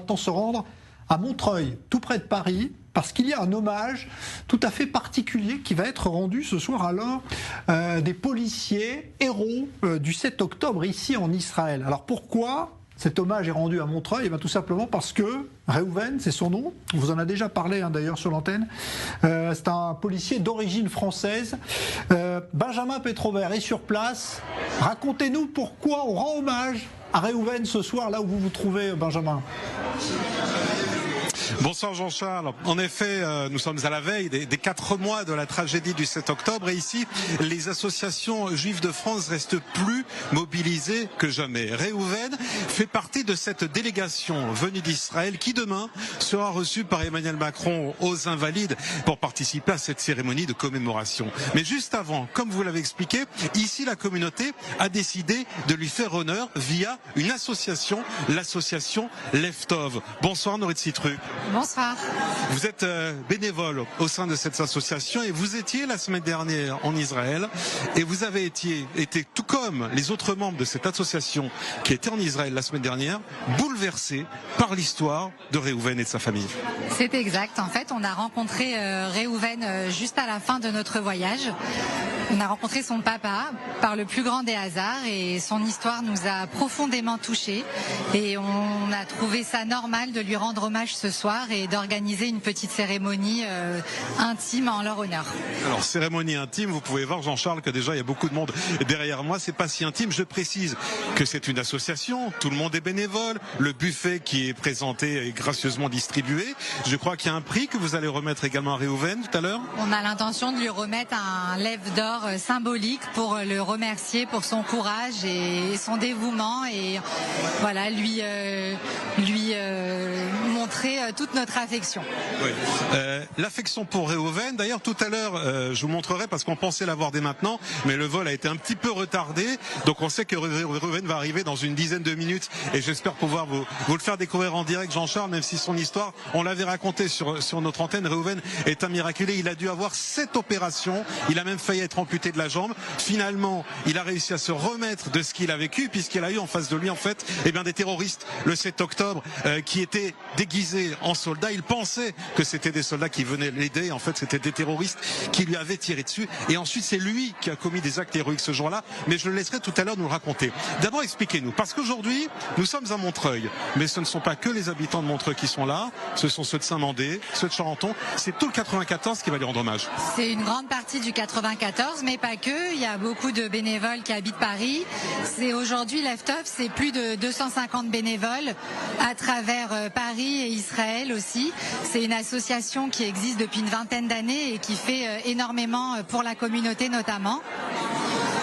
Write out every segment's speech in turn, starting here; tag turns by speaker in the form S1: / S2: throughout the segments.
S1: On se rendre à Montreuil, tout près de Paris, parce qu'il y a un hommage tout à fait particulier qui va être rendu ce soir à l'un des policiers héros du 7 octobre ici en Israël. Alors pourquoi cet hommage est rendu à Montreuil? Tout simplement parce que Réhouven, c'est son nom, on vous en a déjà parlé d'ailleurs sur l'antenne, c'est un policier d'origine française. Benjamin Pétrovert est sur place. Racontez-nous pourquoi on rend hommage à Réhouven ce soir, là où vous vous trouvez, Benjamin.
S2: Bonsoir Jean-Charles. En effet, nous sommes à la veille des 4 mois de la tragédie du 7 octobre et ici, les associations juives de France restent plus mobilisées que jamais. Réhouven fait partie de cette délégation venue d'Israël qui demain sera reçue par Emmanuel Macron aux Invalides pour participer à cette cérémonie de commémoration. Mais juste avant, comme vous l'avez expliqué, ici la communauté a décidé de lui faire honneur via une association, l'association Leftov. Bonsoir Norit Citruc.
S3: Bonsoir.
S2: Vous êtes bénévole au sein de cette association et vous étiez la semaine dernière en Israël et vous avez été tout comme les autres membres de cette association qui étaient en Israël la semaine dernière, bouleversés par l'histoire de Réhouven et de sa famille.
S3: C'est exact. En fait, on a rencontré Réhouven juste à la fin de notre voyage. On a rencontré son papa par le plus grand des hasards et son histoire nous a profondément touchés et on a trouvé ça normal de lui rendre hommage ce soir et d'organiser une petite cérémonie intime en leur honneur.
S2: Alors cérémonie intime, vous pouvez voir Jean-Charles que déjà il y a beaucoup de monde derrière moi, c'est pas si intime, je précise que c'est une association, tout le monde est bénévole, le buffet qui est présenté est gracieusement distribué, je crois qu'il y a un prix que vous allez remettre également à Réhouven tout à l'heure.
S3: On a l'intention de lui remettre un lève d'or symbolique pour le remercier pour son courage et son dévouement et voilà lui montrer toute notre affection.
S2: Oui. L'affection pour Réhouven, d'ailleurs tout à l'heure je vous montrerai parce qu'on pensait l'avoir dès maintenant mais le vol a été un petit peu retardé donc on sait que Réhouven va arriver dans une dizaine de minutes et j'espère pouvoir vous le faire découvrir en direct Jean-Charles, même si son histoire on l'avait raconté sur notre antenne. Réhouven est un miraculé, il a dû avoir 7 opérations, il a même failli être amputé de la jambe, finalement il a réussi à se remettre de ce qu'il a vécu puisqu'il a eu en face de lui en fait des terroristes le 7 octobre qui étaient déguisés en soldats, il pensait que c'était des soldats qui venaient l'aider, en fait c'était des terroristes qui lui avaient tiré dessus et ensuite c'est lui qui a commis des actes héroïques ce jour-là, mais je le laisserai tout à l'heure nous le raconter. D'abord expliquez-nous, parce qu'aujourd'hui nous sommes à Montreuil, mais ce ne sont pas que les habitants de Montreuil qui sont là, ce sont ceux de Saint-Mandé, ceux de Charenton, c'est tout le 94 qui va lui rendre hommage.
S3: C'est une grande partie du 94, mais pas que, il y a beaucoup de bénévoles qui habitent Paris. C'est aujourd'hui Leftov, c'est plus de 250 bénévoles à travers Paris et Israël aussi. C'est une association qui existe depuis une vingtaine d'années et qui fait énormément pour la communauté notamment.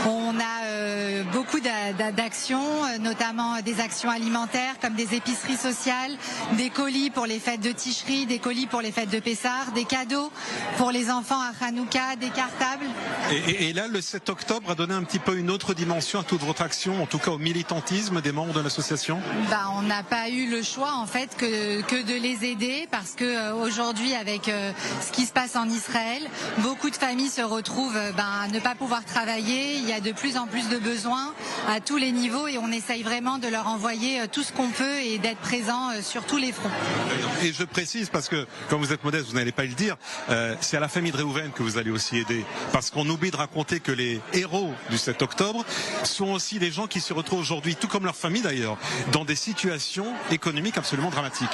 S3: On a beaucoup d'actions, notamment des actions alimentaires comme des épiceries sociales, des colis pour les fêtes de Tishri, des colis pour les fêtes de Pessah, des cadeaux pour les enfants à Hanouka, des cartables.
S2: Et là, le 7 octobre a donné un petit peu une autre dimension à toute votre action, en tout cas au militantisme des membres de l'association.
S3: On n'a pas eu le choix en fait que de les aider parce que aujourd'hui avec ce qui se passe en Israël, beaucoup de familles se retrouvent à ne pas pouvoir travailler. Il y a de plus en plus de besoins à tous les niveaux et on essaye vraiment de leur envoyer tout ce qu'on peut et d'être présent sur tous les fronts.
S2: Et je précise parce que, comme vous êtes modeste, vous n'allez pas le dire, c'est à la famille de Réhouven que vous allez aussi aider. Parce qu'on oublie de raconter que les héros du 7 octobre sont aussi des gens qui se retrouvent aujourd'hui, tout comme leur famille d'ailleurs, dans des situations économiques absolument dramatiques.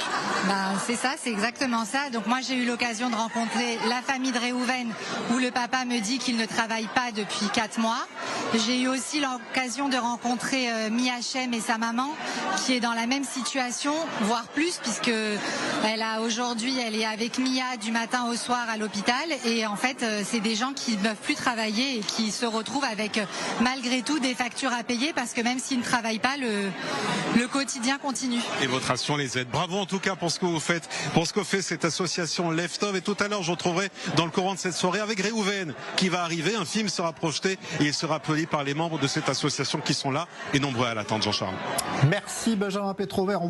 S3: C'est ça, c'est exactement ça. Donc moi j'ai eu l'occasion de rencontrer la famille de Réhouven où le papa me dit qu'il ne travaille pas depuis 4 mois. J'ai eu aussi l'occasion de rencontrer Mihachem et sa maman qui est dans la même situation, voire plus, puisque elle est avec Mia du matin au soir à l'hôpital et en fait c'est des gens qui ne peuvent plus travailler et qui se retrouvent avec malgré tout des factures à payer parce que même s'ils ne travaillent pas, le quotidien continue.
S2: Et votre action les aide. Bravo en tout cas pour ce que vous faites, pour ce que fait cette association Leftov. Et tout à l'heure je retrouverai dans le courant de cette soirée avec Réhouven qui va arriver, un film sera projeté et il sera applaudi par les membres de cette association qui sont là et nombreux à l'attendre. Jean-Charles.
S1: Merci Benjamin Pétrovert.